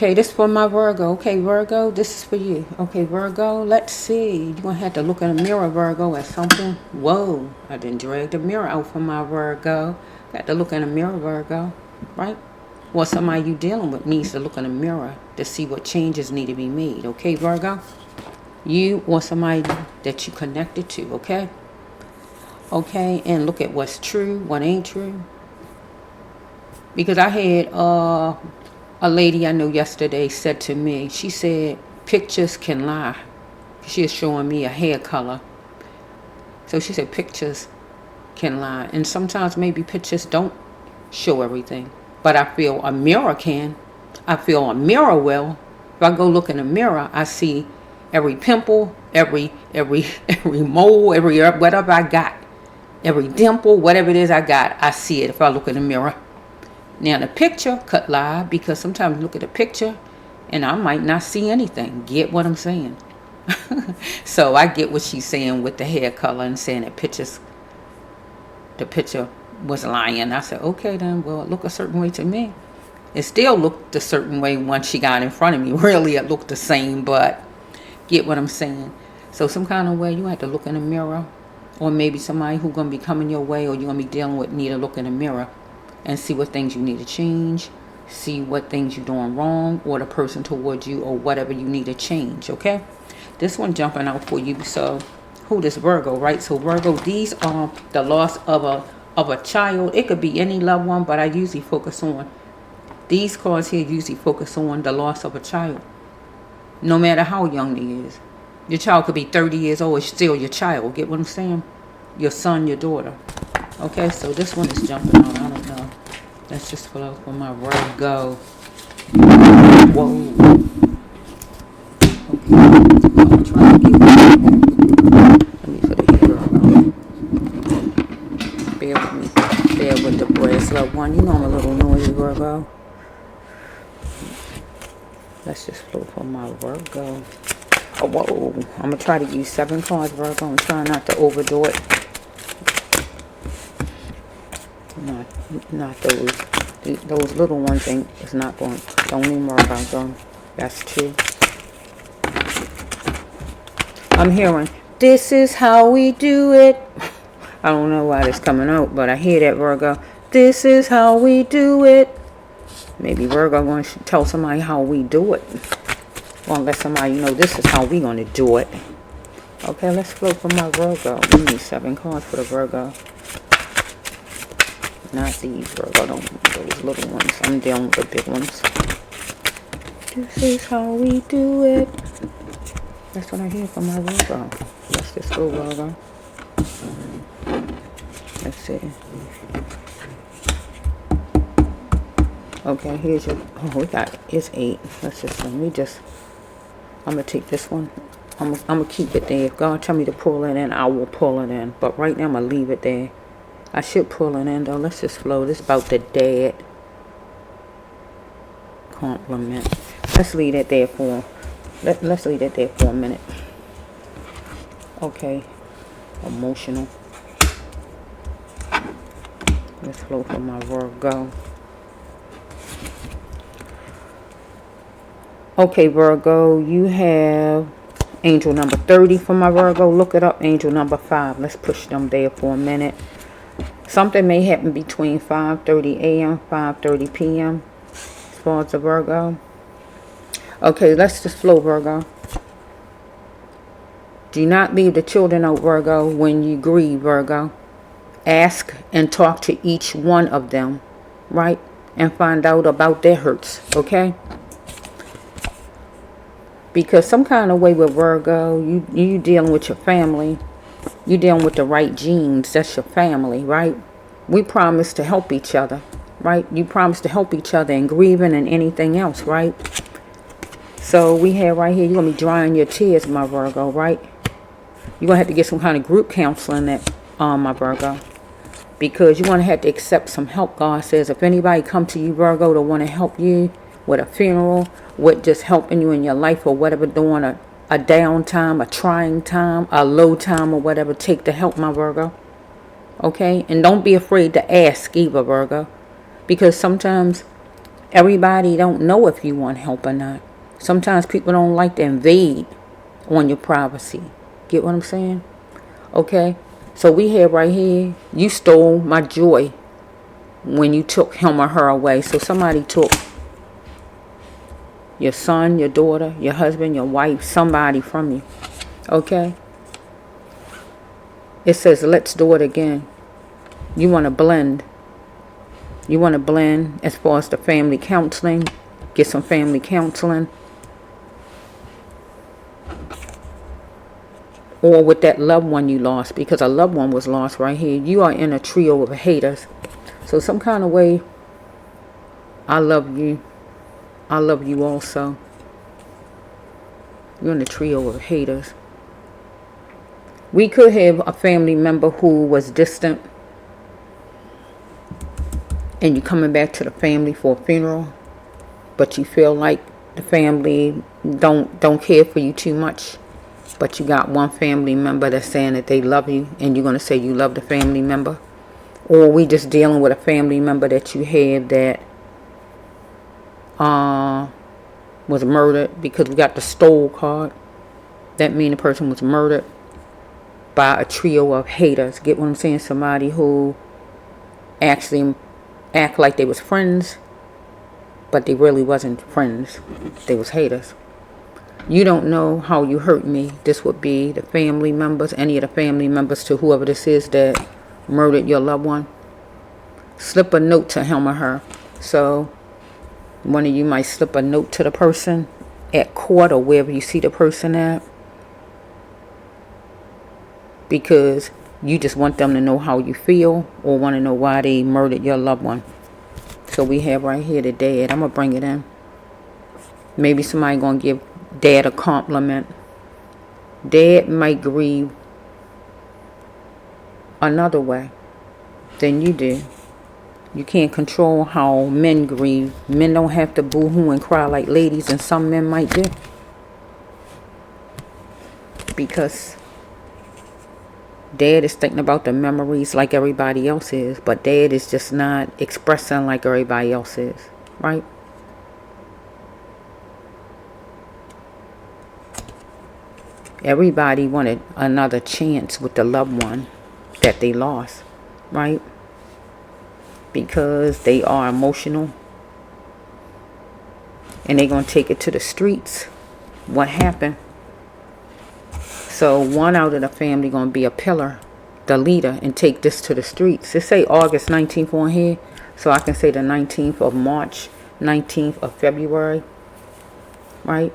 Okay, this is for my Virgo. Okay, Virgo, this is for you. Okay, Virgo, let's see. You're going to have to look in the mirror, Virgo, at something. Whoa, I didn't drag the mirror out for my Virgo. Got to look in the mirror, Virgo, right? Or somebody you dealing with needs to look in the mirror to see what changes need to be made. Okay, Virgo? You or somebody that you connected to, okay? Okay, and look at what's true, what ain't true. Because I had a lady I know yesterday said to me, she said, pictures can lie. She is showing me a hair color. So she said pictures can lie. And sometimes maybe pictures don't show everything. But I feel a mirror can. I feel a mirror will. If I go look in the mirror, I see every pimple, every mole, every whatever I got. Every dimple, whatever it is I got, I see it if I look in the mirror. Now the picture could lie because sometimes you look at a picture and I might not see anything. Get what I'm saying? So I get what she's saying with the hair color and saying that the picture was lying. I said, okay then, well, it looked a certain way to me. It still looked a certain way once she got in front of me. Really, it looked the same, but get what I'm saying? So some kind of way you have to look in the mirror, or maybe somebody who's going to be coming your way or you're going to be dealing with need to look in the mirror and see what things you need to change, see what things you're doing wrong, or the person towards you, or whatever you need to change, okay? This one jumping out for you. So, who this Virgo, right? So Virgo, these are the loss of a child. It could be any loved one, but I usually focus on these cards here. Usually focus on the loss of a child, no matter how young he is. Your child could be 30 years old. It's still your child. Get what I'm saying? Your son, your daughter. Okay, so this one is jumping out. I don't know. Let's just flow for my Virgo. Whoa. Okay. I'm trying to get. Let me put it here. Bear with me. Bear with the brass loved one. You know I'm a little noisy, Virgo. Let's just flow for my Virgo. Oh, whoa. I'm going to try to use 7 cards, Virgo. I'm trying not to overdo it. Not those little ones it's not going. Don't even worry about them. That's true. I'm hearing, this is how we do it. I don't know why it's coming out, but I hear that, Virgo. This is how we do it. Maybe Virgo going to tell somebody how we do it. Or let somebody know this is how we going to do it. Okay, let's float for my Virgo. We need 7 cards for the Virgo. Not these, Virgo. Those little ones. I'm dealing with the big ones. This is how we do it. That's what I hear from my Virgo. Let's just go, Virgo. Let's see. Okay, here's your... Oh, it's 8. I'm going to take this one. I'm going to keep it there. If God tell me to pull it in, I will pull it in. But right now, I'm going to leave it there. I should pull it in though. Let's just flow. This about the dad compliment. Let's leave it there for let's leave it there for a minute. Okay. Emotional. Let's flow for my Virgo. Okay, Virgo, you have angel number 30 for my Virgo. Look it up. Angel number 5. Let's push them there for a minute. Something may happen between 5:30 a.m. 5:30 p.m. as far as the Virgo. Okay, let's just flow, Virgo. Do not leave the children out, Virgo, when you grieve, Virgo. Ask and talk to each one of them, right? And find out about their hurts, okay? Because some kind of way with Virgo, you dealing with your family. You're dealing with the right genes. That's your family, right? We promise to help each other, right? You promise to help each other in grieving and anything else, right? So we have right here, you're going to be drying your tears, my Virgo, right? You're going to have to get some kind of group counseling that, my Virgo. Because you're going to have to accept some help. God says if anybody come to you, Virgo, to want to help you with a funeral, with just helping you in your life or whatever, during a down time, a trying time, a low time or whatever, take the help, my Virgo. Okay? And don't be afraid to ask either, Virgo. Because sometimes Everybody don't know if you want help or not. Sometimes people don't like to invade on your privacy. Get what I'm saying? Okay? So we have right here, you stole my joy when you took him or her away. So somebody took your son, your daughter, your husband, your wife, somebody from you. Okay? It says, let's do it again. You want to blend. You want to blend as far as the family counseling. Get some family counseling. Or with that loved one you lost. Because a loved one was lost right here. You are in a trio of haters. So some kind of way, I love you. I love you also. You're in a trio of haters. We could have a family member who was distant. And you're coming back to the family for a funeral. But you feel like the family don't care for you too much. But you got one family member that's saying that they love you. And you're going to say you love the family member. Or we just dealing with a family member that you have that was murdered. Because we got the stole card. That means the person was murdered by a trio of haters. Get what I'm saying? Somebody who actually act like they was friends. But they really wasn't friends. They was haters. You don't know how you hurt me. This would be the family members, any of the family members to whoever this is that murdered your loved one. Slip a note to him or her. So one of you might slip a note to the person at court or wherever you see the person at. Because you just want them to know how you feel or want to know why they murdered your loved one. So we have right here the dad. I'm going to bring it in. Maybe somebody going to give dad a compliment. Dad might grieve another way than you do. You can't control how men grieve. Men don't have to boo-hoo and cry like ladies, and some men might do. Because dad is thinking about the memories like everybody else is, but dad is just not expressing like everybody else is, right? Everybody wanted another chance with the loved one that they lost, right? Because they are emotional and they're going to take it to the streets. What happened? So one out of the family going to be a pillar, the leader, and take this to the streets. It say August 19th on here, so I can say the 19th of March, 19th of February, right?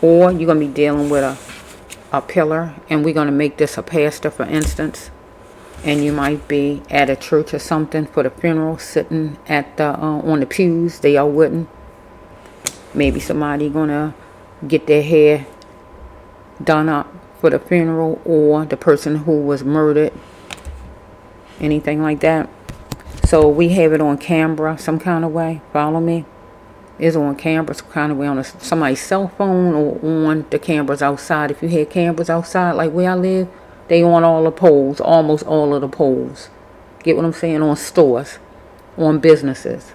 Or you're going to be dealing with a pillar, and we're going to make this a pastor, for instance. And you might be at a church or something for the funeral, sitting at the on the pews. They all wouldn't. Maybe somebody going to get their hair done up for the funeral, or the person who was murdered. Anything like that. So we have it on camera some kind of way. Follow me? Is on camera some kind of way on somebody's cell phone or on the cameras outside. If you had cameras outside like where I live, they on all the poles, almost all of the poles. Get what I'm saying? On stores, on businesses.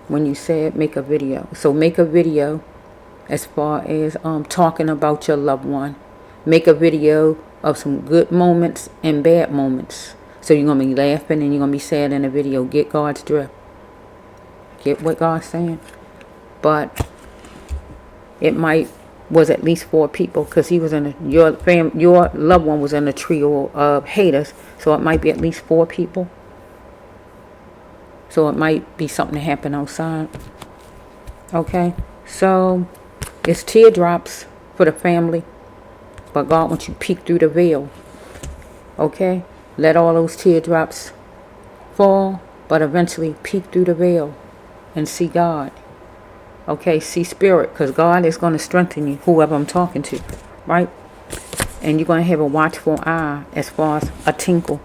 When you said make a video. So make a video as far as talking about your loved one. Make a video of some good moments and bad moments. So you're going to be laughing and you're going to be sad in the video. Get God's drift. Get what God's saying. But it might was at least 4 people, because he was in your loved one was in a trio of haters. So it might be at least 4 people. So it might be something that happened outside. Okay. So it's teardrops for the family. But God wants you to peek through the veil. Okay. Let all those teardrops fall, but eventually peek through the veil and see God. Okay, see spirit, because God is going to strengthen you, whoever I'm talking to, right? And you're going to have a watchful eye as far as a tinkle.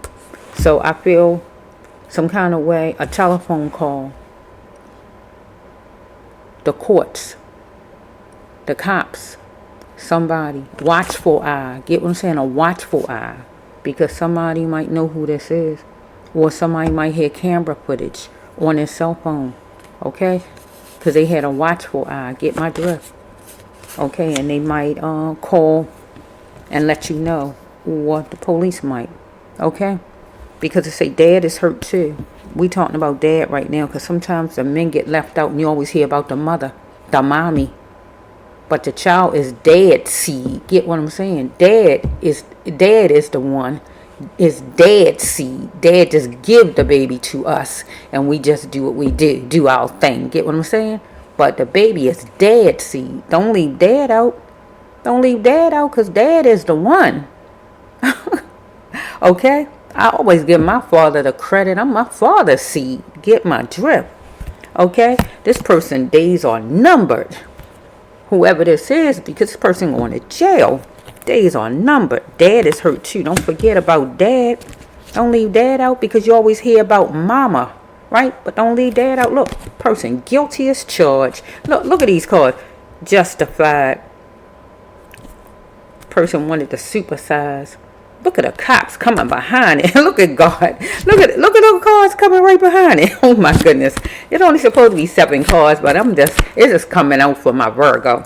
So I feel some kind of way, a telephone call, the courts, the cops, somebody, watchful eye. Get what I'm saying? A watchful eye, because somebody might know who this is. or somebody might have camera footage on their cell phone, okay? Because they had a watchful eye, get my drift, okay? And they might call and let you know, or the police might, okay? Because they say dad is hurt too. We talking about dad right now, because sometimes the men get left out and you always hear about the mother, the mommy. But the child is dad seed. Get what I'm saying? Dad is the one. Is dad seed. Dad just give the baby to us and we just do what we do our thing. Get what I'm saying? But the baby is dad seed. Don't leave dad out. Don't leave dad out, because dad is the one. Okay? I always give my father the credit. I'm my father's seed. Get my drift. Okay? This person's days are numbered. Whoever this is, because this person going to jail. Days are numbered. Dad is hurt too. Don't forget about dad. Don't leave dad out, because you always hear about mama, right? But don't leave dad out. Look, person guilty as charged. Look at these cards. Justified. Person wanted to supersize. Look at the cops coming behind it. Look at God. Look at those cars coming right behind it. Oh my goodness. It's only supposed to be 7 cars, but it's just coming out for my Virgo.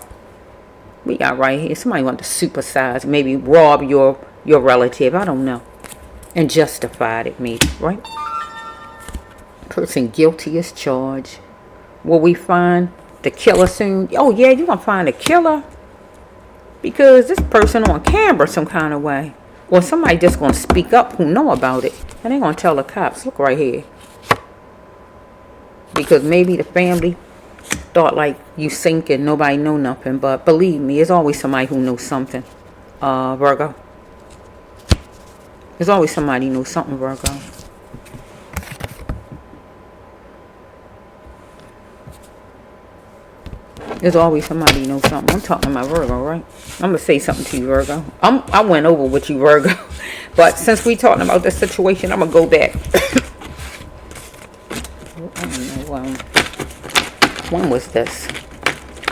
We got right here. Somebody want to supersize, maybe rob your relative. I don't know. And justified it, maybe, right? Person guilty as charged. Will we find the killer soon? Oh yeah, you gonna find the killer? Because this person on camera some kind of way. Or somebody just going to speak up who know about it. And they're going to tell the cops, look right here. Because maybe the family thought like you sinking, nobody know nothing. But believe me, there's always somebody who knows something, Virgo. There's always somebody who knows something, Virgo. There's always somebody who knows something. I'm talking about Virgo, right? I'm going to say something to you, Virgo. I went over with you, Virgo. But since we talking about this situation, I'm going to go back. I don't know, when was this?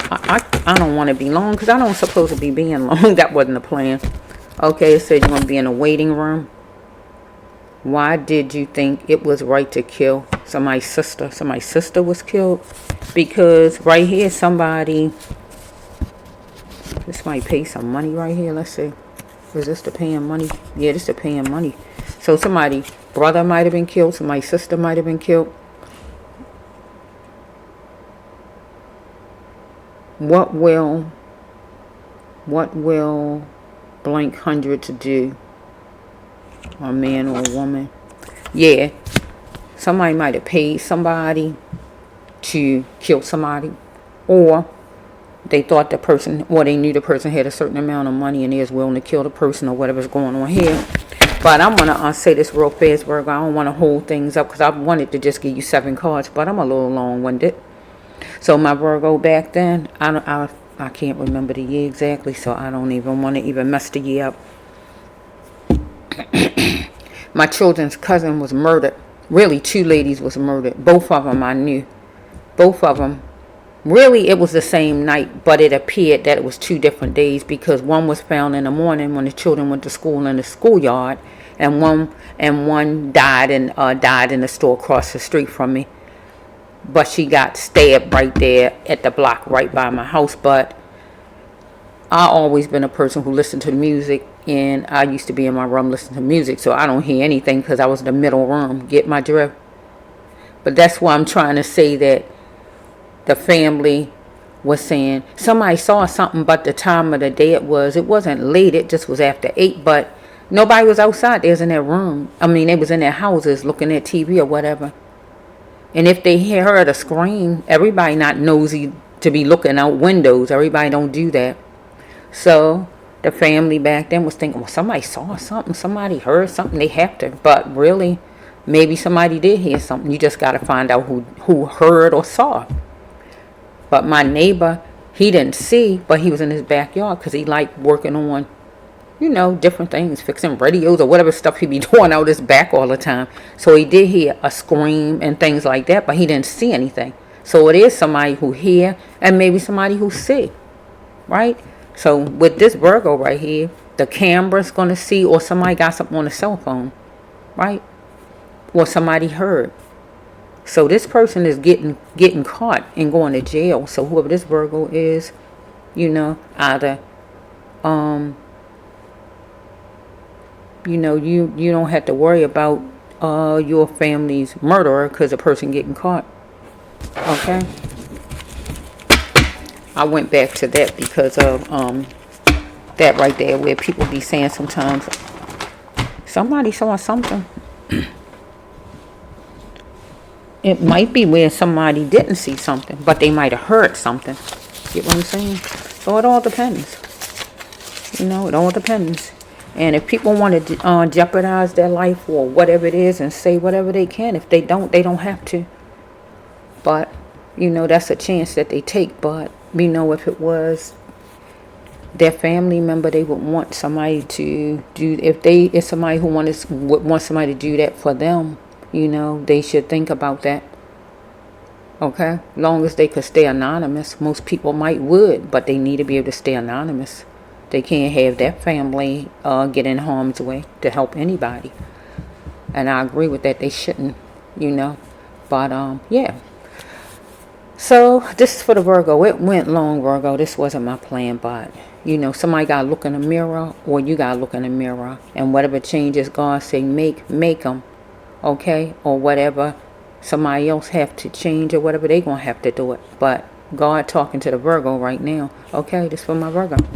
I don't want to be long, because I don't supposed to be being long. That wasn't the plan. Okay, it said you're going to be in a waiting room. Why did you think it was right to kill somebody's sister? Somebody's sister was killed. Because right here, somebody, this might pay some money right here. Let's see. Is this the paying money? Yeah, this is the paying money. So somebody, brother might have been killed. Somebody's sister might have been killed. What will blank hundreds do? A man or a woman? Yeah, somebody might have paid somebody to kill somebody, or they thought the person, or they knew the person had a certain amount of money and they was willing to kill the person, or whatever's going on here. But I'm gonna say this real fast, Virgo. I don't want to hold things up, because I wanted to just give you 7 cards, but I'm a little long-winded. So my Virgo back then, I can't remember the year exactly, so I don't even want to even mess the year up. My children's cousin was murdered. Really, 2 ladies was murdered. Both of them I knew. Both of them. Really, it was the same night, but it appeared that it was 2 different days, because one was found in the morning when the children went to school in the schoolyard, and one died in the store across the street from me. But she got stabbed right there at the block right by my house. But I always been a person who listened to music, and I used to be in my room listening to music, so I don't hear anything, because I was in the middle room. Get my drift? But that's why I'm trying to say that the family was saying somebody saw something, but the time of the day it wasn't late, it just was after 8, but nobody was outside. They was in their room. I mean, they was in their houses looking at TV or whatever. And if they heard a scream, everybody not nosy to be looking out windows. Everybody don't do that. So the family back then was thinking, well, somebody saw something, somebody heard something, they have to. But really, maybe somebody did hear something. You just got to find out who heard or saw. But my neighbor, he didn't see, but he was in his backyard, because he liked working on, different things, fixing radios or whatever stuff he be doing out his back all the time. So he did hear a scream and things like that, but he didn't see anything. So it is somebody who hear, and maybe somebody who see, right? So with this Virgo right here, the camera's going to see, or somebody got something on the cell phone, right? or somebody hurt. So this person is getting caught and going to jail. So whoever this Virgo is, either you don't have to worry about your family's murderer because the person getting caught. Okay, I went back to that because of that right there, where people be saying sometimes somebody saw something. It might be where somebody didn't see something, but they might have heard something. Get what I'm saying? So it all depends. It all depends. And if people want to jeopardize their life or whatever it is and say whatever they can, if they don't have to. But, that's a chance that they take. But, if it was their family member, they would want somebody to do, if somebody who would want somebody to do that for them, they should think about that. Okay? Long as they could stay anonymous. Most people would, but they need to be able to stay anonymous. They can't have their family get in harm's way to help anybody. And I agree with that. They shouldn't, But, yeah. So, this is for the Virgo. It went long, Virgo. This wasn't my plan, but, somebody got to look in the mirror, or you got to look in the mirror. And whatever changes God say, make them. Okay? Or whatever somebody else have to change, or whatever, they going to have to do it. But God talking to the Virgo right now. Okay? This is for my Virgo.